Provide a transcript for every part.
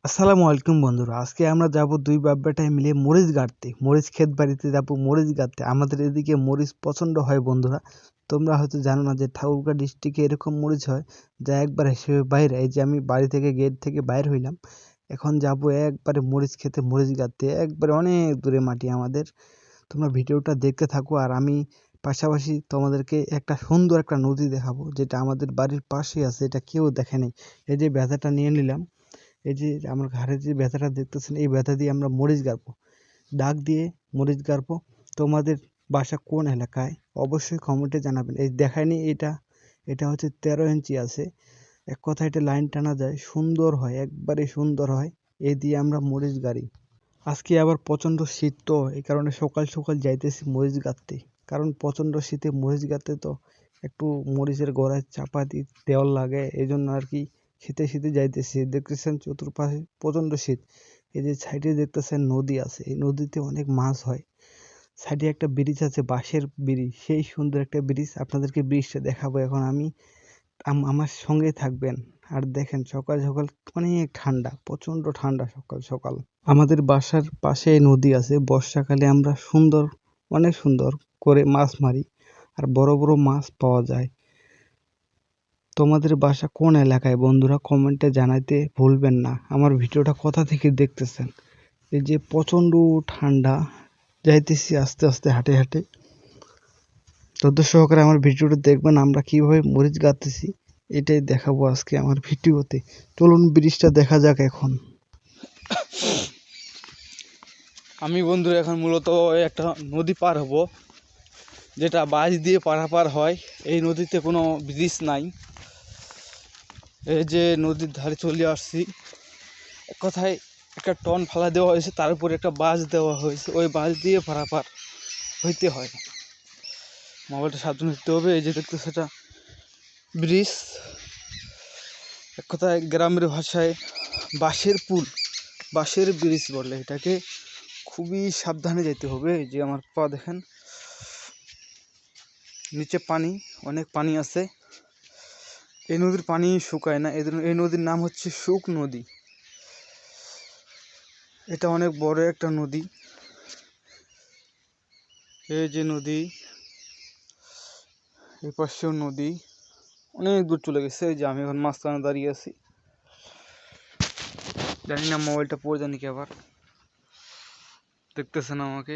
আসসালামু আলাইকুম বন্ধুরা, আজকে আমরা যাব দুই বাপ বেটায় মিলে মরিচ গাঁটতে, মরিচ ক্ষেত বাড়িতে যাব মরিচ গাঁটতে। আমাদের এদিকে মরিচ প্রচণ্ড হয় বন্ধুরা। তোমরা হয়তো জানো না যে ঠাকুরগাঁও ডিস্ট্রিক্টে এরকম মরিচ হয় যা একবার হিসেবে বাইরে। এই যে আমি বাড়ি থেকে গেট থেকে বাইর হইলাম, এখন যাব একবারে মরিচ খেতে, মরিচ গাঁটতে। একবারে অনেক দূরে মাটি আমাদের। তোমরা ভিডিওটা দেখতে থাকো আর আমি পাশাপাশি তোমাদেরকে একটা সুন্দর একটা নদী দেখাবো, যেটা আমাদের বাড়ির পাশেই আছে, এটা কেউ দেখে নাই। এই যে ব্যথাটা নিয়ে নিলাম, এই যে আমার ঘাড়ে যে ব্যথাটা দেখতেছেন, এই ব্যথা দিয়ে আমরা মরিচ গাড়বো, ডাক দিয়ে মরিচ গাড়বো। তোমাদের বাসা কোন এলাকায় অবশ্যই কমেন্টে জানাবেন। এই দেখায়নি, এটা এটা হচ্ছে 13 ইঞ্চি আছে। এক কথায় এটা লাইন টানা যায়, সুন্দর হয়, একবারে সুন্দর হয়। এই দিয়ে আমরা মরিচ গাড়ি। আজকে আবার প্রচণ্ড শীত, তো এই কারণে সকাল সকাল যাইতেছি মরিচ গাঁথতে। কারণ প্রচণ্ড শীতে মরিচ গাঁথতে তো একটু মরিচের গোড়ায় চাপা দেওয়ার লাগে, এই জন্য আর কি শীতে শীতে যাইতেছি। দেখতেছেন চতুর্পাশে প্রচণ্ড শীত। এই যে সাইডে দেখতেছেন নদী আছে, এই নদীতে অনেক মাছ হয়। সাইডে একটা ব্রিজ আছে, বাঁশের ব্রিজ, সেই সুন্দর একটা ব্রিজ। আপনাদেরকে ব্রিজটা দেখাবো এখন আমি। আমার সঙ্গে থাকবেন। আর দেখেন সকাল সকাল অনেক ঠান্ডা, প্রচণ্ড ঠান্ডা সকাল সকাল। আমাদের বাসার পাশে নদী আছে, বর্ষাকালে আমরা অনেক সুন্দর করে মাছ মারি, আর বড় বড় মাছ পাওয়া যায়। তোমাদের বাসা কোন এলাকায় বন্ধুরা কমেন্টে জানাইতে ভুলবেন না। আমার ভিডিওটা কোথা থেকে দেখতেছেন। এই যে প্রচণ্ড ঠান্ডা, যাইতেছি আস্তে আস্তে হাঁটে হাঁটে। ধৈর্য সহকারে আমার ভিডিওটা দেখবেন, আমরা কিভাবে মরিচ গাঁথতেছি এটাই দেখাবো আজকে আমার ভিডিওতে। চলুন ব্রিজটা দেখা যাক এখন। আমি বন্ধুরা এখন মূলত একটা নদী পার হব, যেটা বাঁশ দিয়ে পারাপার হয়। এই নদীতে কোনো ব্রিজ নাই। এই যে নদীর ধারে চলে আসছি, এক কথায় একটা টন ফালা দেওয়া হয়েছে, তার উপরে একটা বাঁশ দেওয়া হয়েছে, ওই বাঁশ দিয়ে পারাপার হইতে হয়। মোবাইলটা সাবধানে দিতে হবে। এই যে দেখতে সেটা ব্রিজ, এক কথায় গ্রামের ভাষায় বাঁশের পুল, বাঁশের ব্রিজ বলে এটাকে। খুবই সাবধানে যেতে হবে। এই যে আমার পা দেখেন, নিচে পানি, অনেক পানি আছে। এই নদীর পানি শুকায় না, এই নদীর নাম হচ্ছে শুক নদী। এটা অনেক বড় একটা নদী। এই যে নদী, এই পাশেও নদী, অনেক দূর চলে গেছে। এই যে আমি এখন মাঝখানে দাঁড়িয়ে আছি, জানি না মোবাইলটা পড়ে জানি কি আবার দেখতেছেন আমাকে।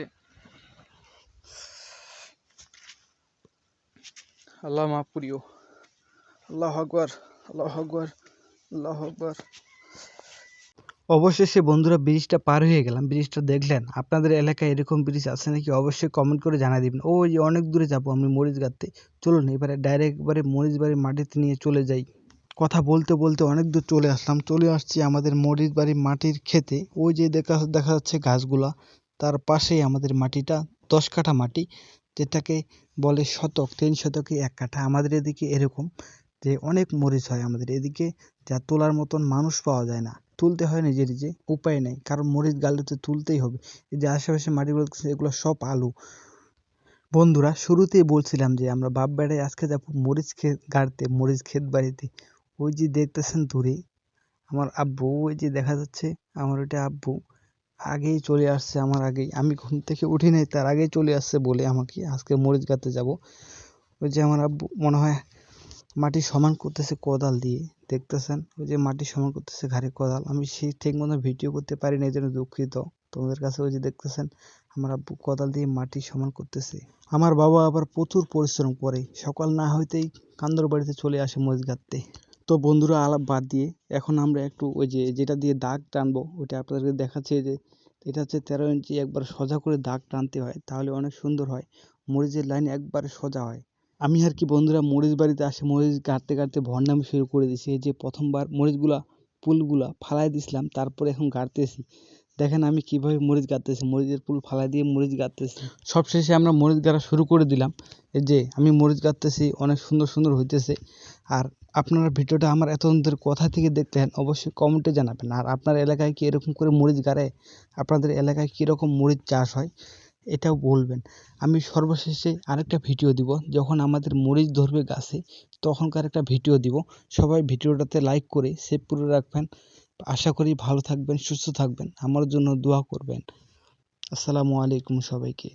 আল্লাহ মাফ করিও। আল্লাহ আকবার, আল্লাহ আকবার, আল্লাহ আকবার। অবশেষে বন্ধুরা ব্রিজটা পার হয়ে গেলাম। ব্রিজটা দেখলেন? আপনাদের এলাকায় এরকম ব্রিজ আছে নাকি অবশ্যই কমেন্ট করে জানিয়ে দিবেন। ওই যে অনেক দূরে যাবো আমি মরিচ গাঁথতে। চলুন এবারে ডাইরেক্ট মরিচ বাড়ির মাটিতে নিয়ে চলে যাই। কথা বলতে বলতে অনেক দূর চলে আসলাম, চলে আসছি আমাদের মরিচ বাড়ির মাটির ক্ষেতে। ওই যে দেখা যাচ্ছে গাছগুলা, তার পাশেই আমাদের মাটিটা 10 কাঠা মাটি, যেটাকে বলে শতক। 3 শতকে 1 কাঠা। আমাদের এদিকে এরকম যে অনেক মরিচ হয় আমাদের এদিকে, যা তোলার মতন মানুষ পাওয়া যায় না, তুলতে হয় নিজে নিজে, উপায় নেই, কারণ মরিচ গালে তো তুলতেই হবে। এই যে আশেপাশে মাটিগুলো এগুলো সব আলু। বন্ধুরা শুরুতেই বলছিলাম যে আমরা বাপ বেড়ায় আজকে যাবো মরিচ ক্ষেত গাড়তে, মরিচ ক্ষেত বাড়িতে। ওই যে দেখতেছেন দূরে আমার আব্বু, ওই যে দেখা যাচ্ছে আমার ওইটা আব্বু, আগেই চলে আসছে আমার আগেই। আমি ঘুম থেকে উঠি নাই, তার আগেই চলে আসছে বলে আমাকে আজকে মরিচ গাঁথতে যাব। ওই যে আমার আব্বু মনে হয় মাটি সমান করতেছে কোদাল দিয়ে, দেখতেছেন ওই যে মাটি সমান করতেছে ঘাড়ে কোদাল। আমি সেই ঠিক মতো ভিডিও করতে পারি না, এই জন্য দুঃখিত তোমাদের কাছে। ওই যে দেখতেছেন আমার আব্বু কোদাল দিয়ে মাটি সমান করতেছে। আমার বাবা আবার প্রচুর পরিশ্রম করে, সকাল না হইতেই কান্দর বাড়িতে চলে আসে মরিচ গাঁথতে। তো বন্ধুরা আলাপ বাদ দিয়ে এখন আমরা একটু ওই যে যেটা দিয়ে দাগ টানবো ওইটা আপনাদেরকে দেখাচ্ছি। যে এটা হচ্ছে 13 ইঞ্চি, একবার সোজা করে দাগ টানতে হয়, তাহলে অনেক সুন্দর হয়, মরিচের লাইন একবারে সোজা হয়। আমি আর কি বন্ধুরা মরিচ বাড়িতে আসে মরিচ গাঁটতে গাঁটতে ভণ্ডামি শুরু করে দিছি। এই যে প্রথমবার মরিচগুলা পুলগুলা ফালাই দিছিলাম, তারপরে এখন গাঁটতেছি। দেখেন আমি কিভাবে মরিচ গাঁটতেছি, মরিচের পুল ফালাই দিয়ে মরিচ গাঁটতেছি। সবশেষে আমরা মরিচ গাঁটা শুরু করে দিলাম। এই যে আমি মরিচ গাঁটতেছি, অনেক সুন্দর সুন্দর হইতেছে। আর আপনারা ভিডিওটা আমার এতক্ষণ কোথা থেকে দেখলেন অবশ্যই কমেন্টে জানাবেন। আর আপনার এলাকায় কি এরকম করে মরিচ গাড়ে? আপনাদের এলাকায় কীরকম মরিচ চাষ হয় এটাও বলবেন। আমি সর্বশেষে আরেকটা ভিডিও দিব, যখন আমাদের মরিচ ধরবে গাছে তখনকার একটা ভিডিও দিব। সবাই ভিডিওটাতে লাইক করে সেভ করে রাখবেন। আশা করি ভালো থাকবেন, সুস্থ থাকবেন, আমার জন্য দোয়া করবেন। আসসালামু আলাইকুম সবাইকে।